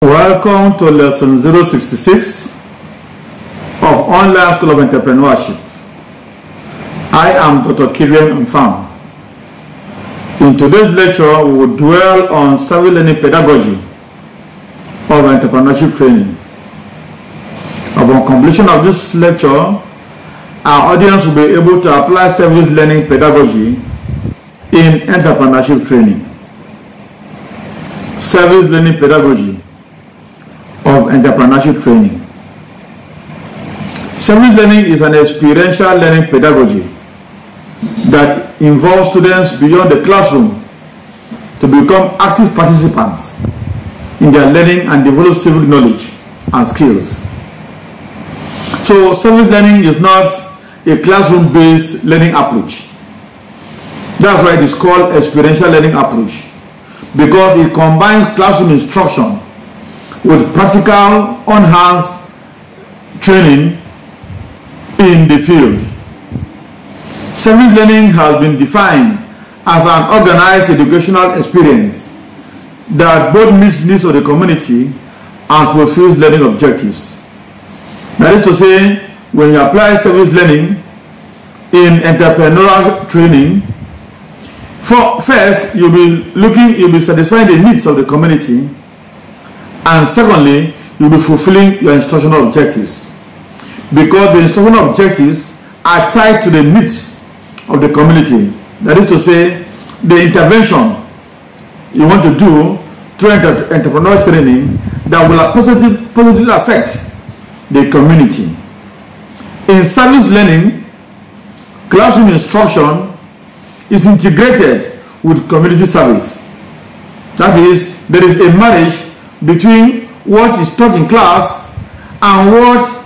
Welcome to lesson 066 of Online School of Entrepreneurship. I am Dr. Kirian Mfam. In today's lecture, we will dwell on service learning pedagogy of entrepreneurship training. Upon completion of this lecture, our audience will be able to apply service learning pedagogy in entrepreneurship training. Service learning pedagogy of entrepreneurship training. Service learning is an experiential learning pedagogy that involves students beyond the classroom to become active participants in their learning and develop civic knowledge and skills. So service learning is not a classroom-based learning approach. That's why it is called experiential learning approach, because it combines classroom instruction with practical on-hands training in the field. Service learning has been defined as an organized educational experience that both meets needs of the community and fulfills learning objectives. That is to say, when you apply service learning in entrepreneurial training, first you'll be satisfying the needs of the community, and secondly, you'll be fulfilling your instructional objectives, because the instructional objectives are tied to the needs of the community. That is to say, the intervention you want to do through entrepreneurial training that will positively affect the community. In service learning, classroom instruction is integrated with community service. That is, there is a marriage between what is taught in class and what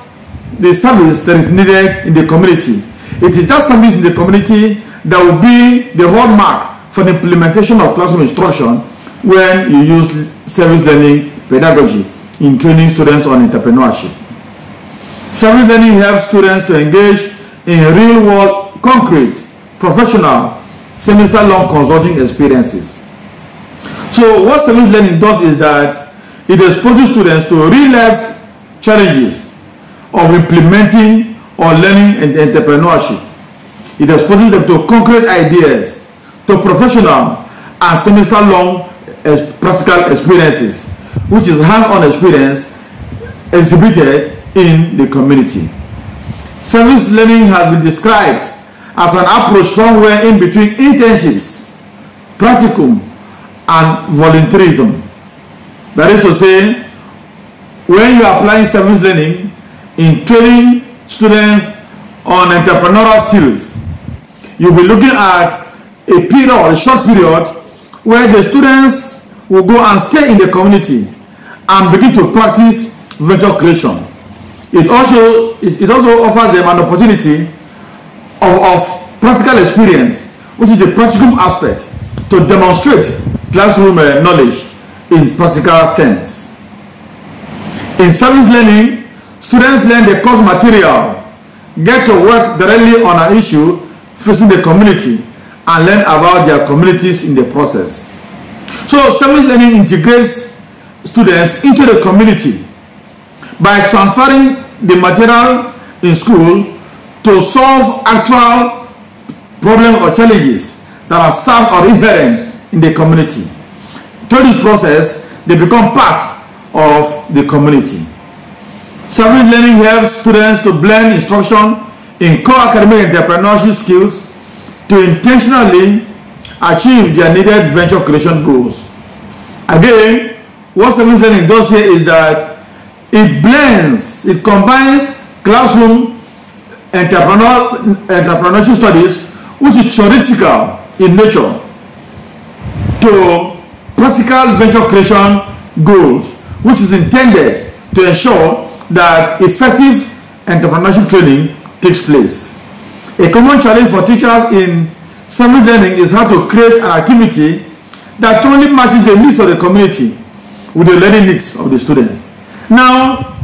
the service that is needed in the community. It is that service in the community that will be the hallmark for the implementation of classroom instruction when you use service learning pedagogy in training students on entrepreneurship. Service learning helps students to engage in real-world, concrete, professional, semester-long consulting experiences. So what service learning does is that it exposes students to real-life challenges of implementing or learning in entrepreneurship. It exposes them to concrete ideas, to professional and semester-long practical experiences, which is hands-on experience exhibited in the community. Service learning has been described as an approach somewhere in between internships, practicum, and volunteerism. That is to say, when you are applying service learning in training students on entrepreneurial skills, you'll be looking at a period, a short period, where the students will go and stay in the community and begin to practice venture creation. It also offers them an opportunity of practical experience, which is the practical aspect, to demonstrate classroom knowledge in practical sense. In service learning, students learn the course material, get to work directly on an issue facing the community, and learn about their communities in the process. So service learning integrates students into the community by transferring the material in school to solve actual problems or challenges that are served or inherent in the community. Through this process, they become part of the community. Service learning helps students to blend instruction in core academic entrepreneurship skills to intentionally achieve their needed venture creation goals. Again, what service learning does here is that it combines classroom entrepreneurship studies, which is theoretical in nature, to practical venture creation goals, which is intended to ensure that effective entrepreneurship training takes place. A common challenge for teachers in service learning is how to create an activity that truly matches the needs of the community with the learning needs of the students. Now,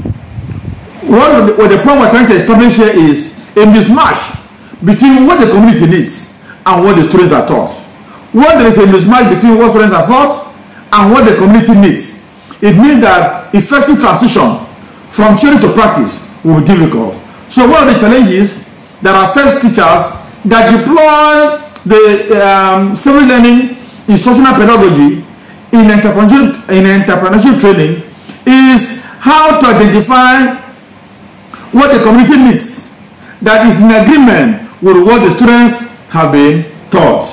what the point we're trying to establish here is a mismatch between what the community needs and what the students are taught. When there is a mismatch between what students are taught and what the community needs, it means that effective transition from theory to practice will be difficult. So one of the challenges that affects teachers that deploy the service learning instructional pedagogy in entrepreneurship training is how to identify what the community needs that is in agreement with what the students have been taught.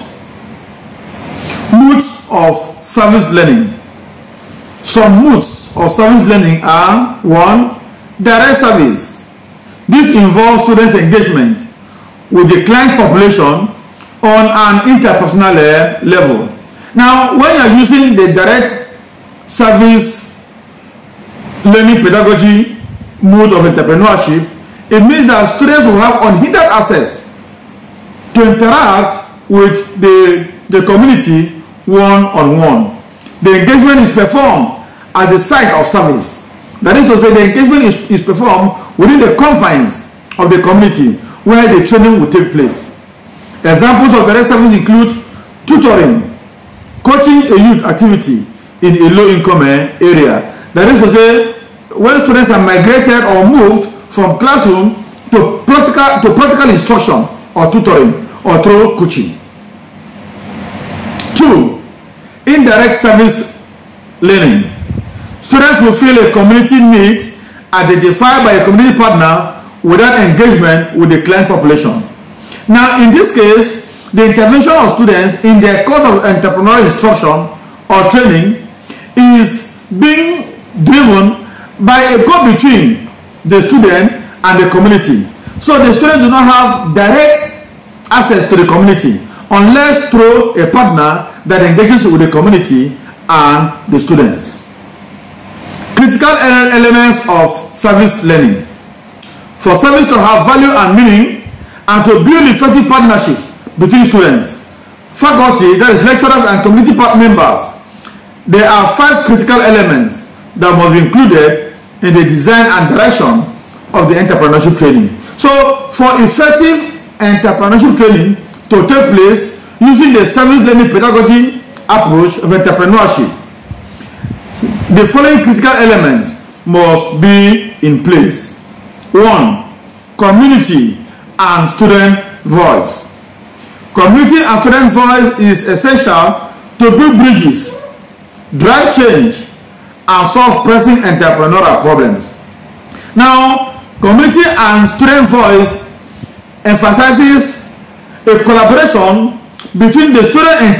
Modes of service learning. Some modes of service learning are: 1. Direct service. This involves students' engagement with the client population on an interpersonal level. Now, when you are using the direct service learning pedagogy mode of entrepreneurship, it means that students will have unhindered access to interact with the community one-on-one. The engagement is performed at the site of service. That is to say, the engagement is performed within the confines of the community where the training will take place. Examples of direct service include tutoring, coaching a youth activity in a low-income area. That is to say, when students are migrated or moved from classroom to practical instruction or tutoring or through coaching. 2. Indirect service learning. Students will feel a community need identified by a community partner without engagement with the client population. Now, in this case, the intervention of students in their course of entrepreneurial instruction or training is being driven by a go-between the student and the community. So the students do not have direct access to the community unless through a partner that engages with the community and the students. Critical elements of service learning. For service to have value and meaning and to build effective partnerships between students, faculty, that is lecturers and community part members, there are 5 critical elements that must be included in the design and direction of the entrepreneurship training. So, for effective entrepreneurship training to take place using the service learning pedagogy approach of entrepreneurship, the following critical elements must be in place. 1. Community and student voice. Community and student voice is essential to build bridges, drive change, and solve pressing entrepreneurial problems. Now, community and student voice emphasizes a collaboration between the student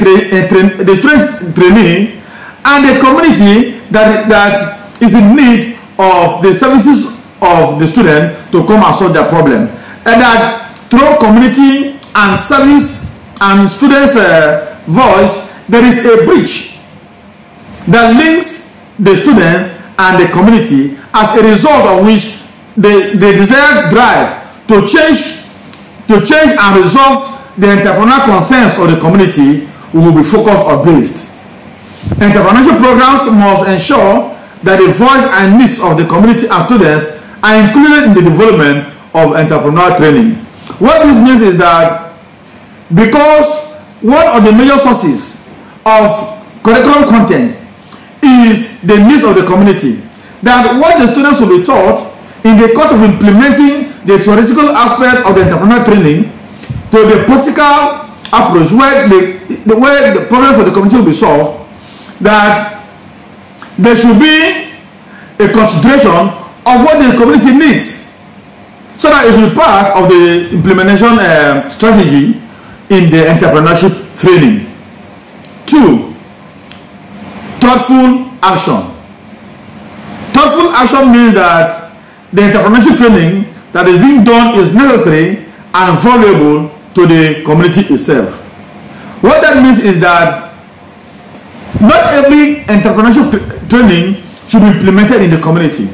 trainee and the community that is in need of the services of the student to come and solve their problem, and that through community and service and students' voice, there is a bridge that links the students and the community, as a result of which the desired drive to change and resolve the entrepreneurial concerns of the community will be focused or based. Entrepreneurship programs must ensure that the voice and needs of the community and students are included in the development of entrepreneurial training. What this means is that because one of the major sources of curriculum content is the needs of the community, that what the students will be taught in the course of implementing the theoretical aspect of the entrepreneurial training to the practical approach where the problems for the community will be solved, that there should be a consideration of what the community needs, so that it will be part of the implementation strategy in the entrepreneurship training. 2. Thoughtful action. Thoughtful action means that the entrepreneurship training that is being done is necessary and valuable to the community itself. What that means is that not every entrepreneurship training should be implemented in the community.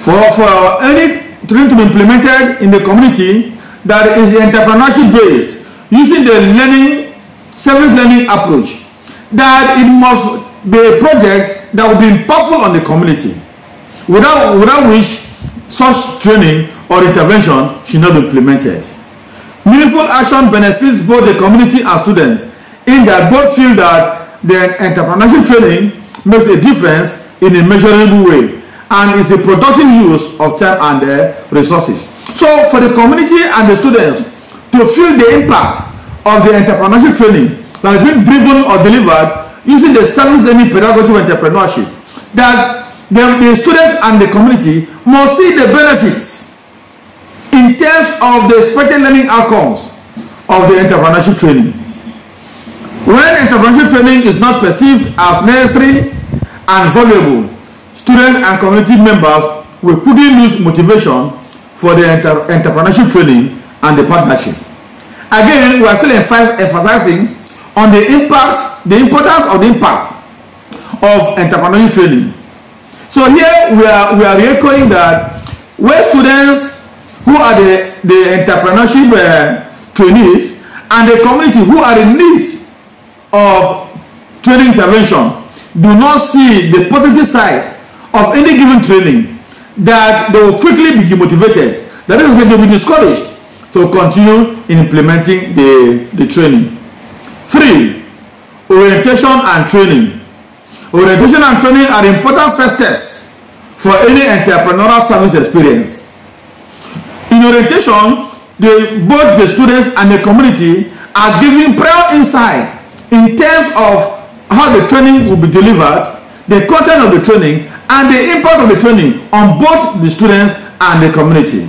For any training to be implemented in the community that is entrepreneurship based, using the service learning approach, that it must be a project that will be impactful on the community, without which such training or intervention should not be implemented. Meaningful action benefits both the community and students, in that both feel that the entrepreneurship training makes a difference in a measurable way, and is a productive use of time and resources. So for the community and the students to feel the impact of the entrepreneurship training that has been driven or delivered using the service learning pedagogy of entrepreneurship, that the students and the community must see the benefits in terms of the expected learning outcomes of the entrepreneurship training. When entrepreneurship training is not perceived as necessary and valuable, students and community members will quickly lose motivation for the entrepreneurship training and the partnership. Again, we are still emphasizing on the importance of the impact of entrepreneurship training. So here we are echoing that where students who are the entrepreneurship trainees and the community who are in need of training intervention do not see the positive side of any given training, that they will quickly be demotivated, that they will be discouraged to continue in implementing the training. 3. Orientation and training. Orientation and training are important first steps for any entrepreneurial service experience. In orientation, both the students and the community are given prior insight in terms of how the training will be delivered, the content of the training, and the impact of the training on both the students and the community.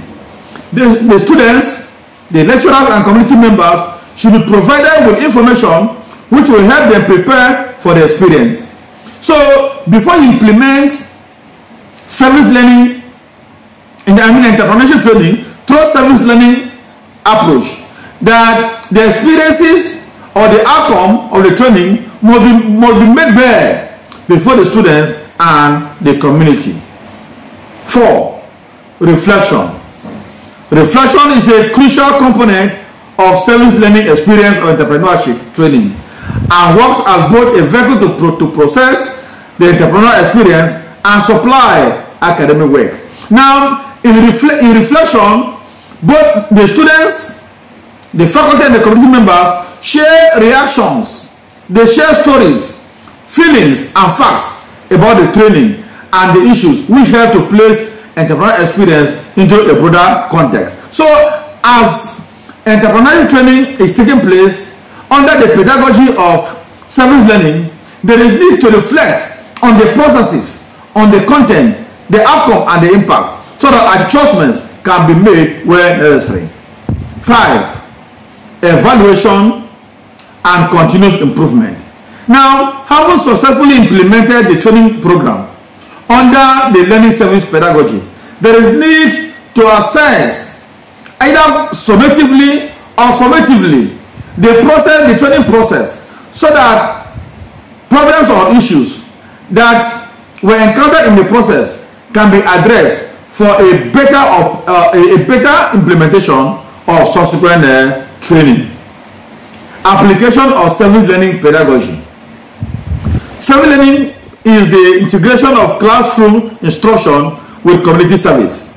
The students, the lecturers and community members should be provided with information which will help them prepare for the experience. So before you implement service learning entrepreneurship training through service learning approach, that the experiences or the outcome of the training must be made bare before the students and the community. 4. Reflection. Reflection is a crucial component of service learning experience or entrepreneurship training, and works as both a vehicle to process the entrepreneurial experience and supply academic work. Now, in reflection, both the students, the faculty, and the community members share reactions, they share stories, feelings, and facts about the training and the issues which help to place entrepreneurial experience into a broader context. So, as entrepreneurial training is taking place under the pedagogy of service learning, there is need to reflect on the processes, on the content, the outcome, and the impact, so that adjustments can be made where necessary. 5. Evaluation and continuous improvement. Now, having successfully implemented the training program under the learning service pedagogy, there is need to assess either summatively or formatively the training process, so that problems or issues that were encountered in the process can be addressed for a better implementation of subsequent training. Application of service learning pedagogy. Service learning is the integration of classroom instruction with community service.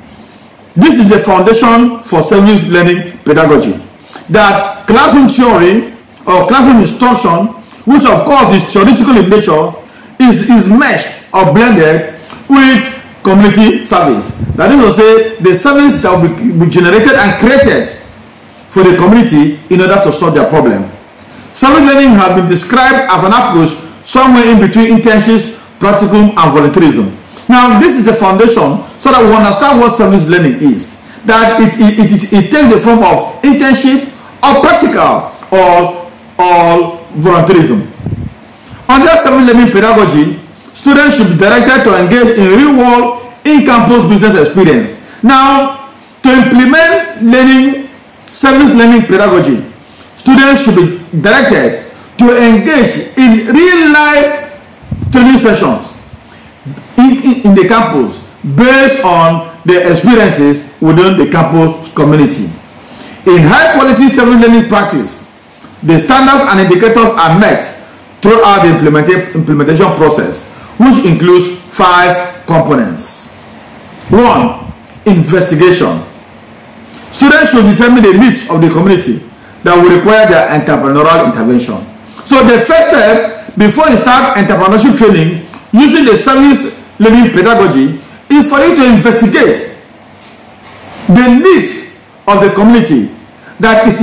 This is the foundation for service learning pedagogy. That classroom theory or classroom instruction, which of course is theoretical in nature, is meshed or blended with community service. That is to say, the service that will be generated and created for the community in order to solve their problem. Service learning has been described as an approach somewhere in between internships, practicum, and volunteerism. Now, this is a foundation so that we understand what service learning is. That it takes the form of internship or practical or volunteerism. Under service learning pedagogy, students should be directed to engage in real-world in-campus business experience. Now, to implement service learning pedagogy, students should be directed to engage in real-life training sessions in the campus based on the experiences within the campus community. In high-quality service learning practice, the standards and indicators are met throughout the implementation process, which includes 5 components. 1. Investigation. Students should determine the needs of the community that will require their entrepreneurial intervention. So the first step before you start entrepreneurship training using the service learning pedagogy is for you to investigate the needs of the community that is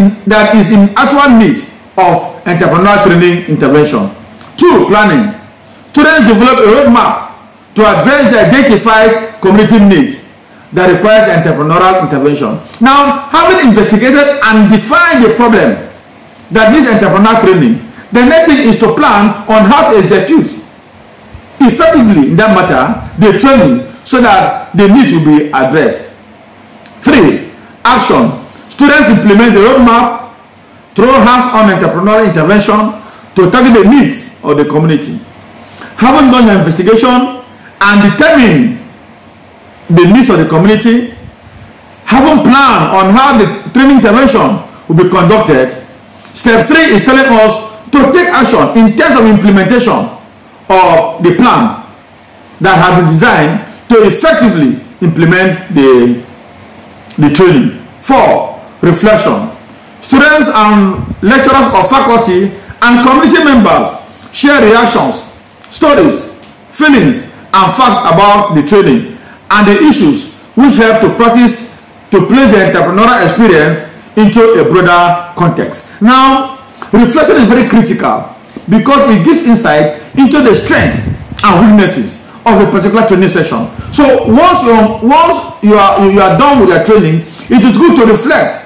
in actual need of entrepreneurial training intervention. 2. Planning. Students develop a roadmap to address the identified community needs that requires entrepreneurial intervention. Now, having investigated and defined the problem that needs entrepreneurial training, the next thing is to plan on how to execute effectively in that matter the training so that the needs will be addressed. 3. Action. Students implement the roadmap through hands-on entrepreneurial intervention to target the needs of the community. Having done your investigation and determine the needs of the community, having planned on how the training intervention will be conducted, step 3 is telling us to take action in terms of implementation of the plan that has been designed to effectively implement the training. 4. Reflection. Students and lecturers or faculty and community members share reactions, stories, feelings, and facts about the training and the issues which help to practice to place the entrepreneurial experience into a broader context. Now, reflection is very critical because it gives insight into the strengths and weaknesses of a particular training session. So once you are done with your training, it is good to reflect.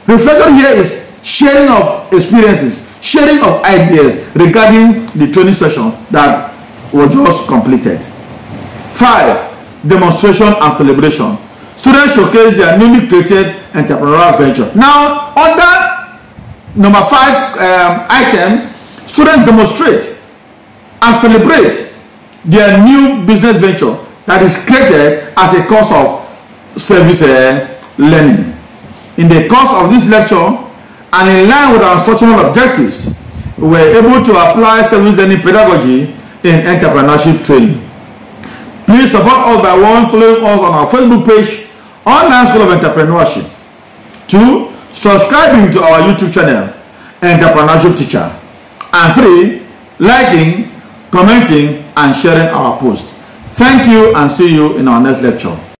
Reflection here is sharing of experiences, sharing of ideas regarding the training session that was just completed. 5. Demonstration and celebration. Students showcase their newly created entrepreneurial venture. Now, under number 5 item, students demonstrate and celebrate their new business venture that is created as a course of service learning. In the course of this lecture, and in line with our instructional objectives, we were able to apply service learning pedagogy in entrepreneurship training. Please support us by following us on our Facebook page, Online School of Entrepreneurship. 2. Subscribing to our YouTube channel, Entrepreneurship Teacher. And 3. Liking, commenting, and sharing our post. Thank you and see you in our next lecture.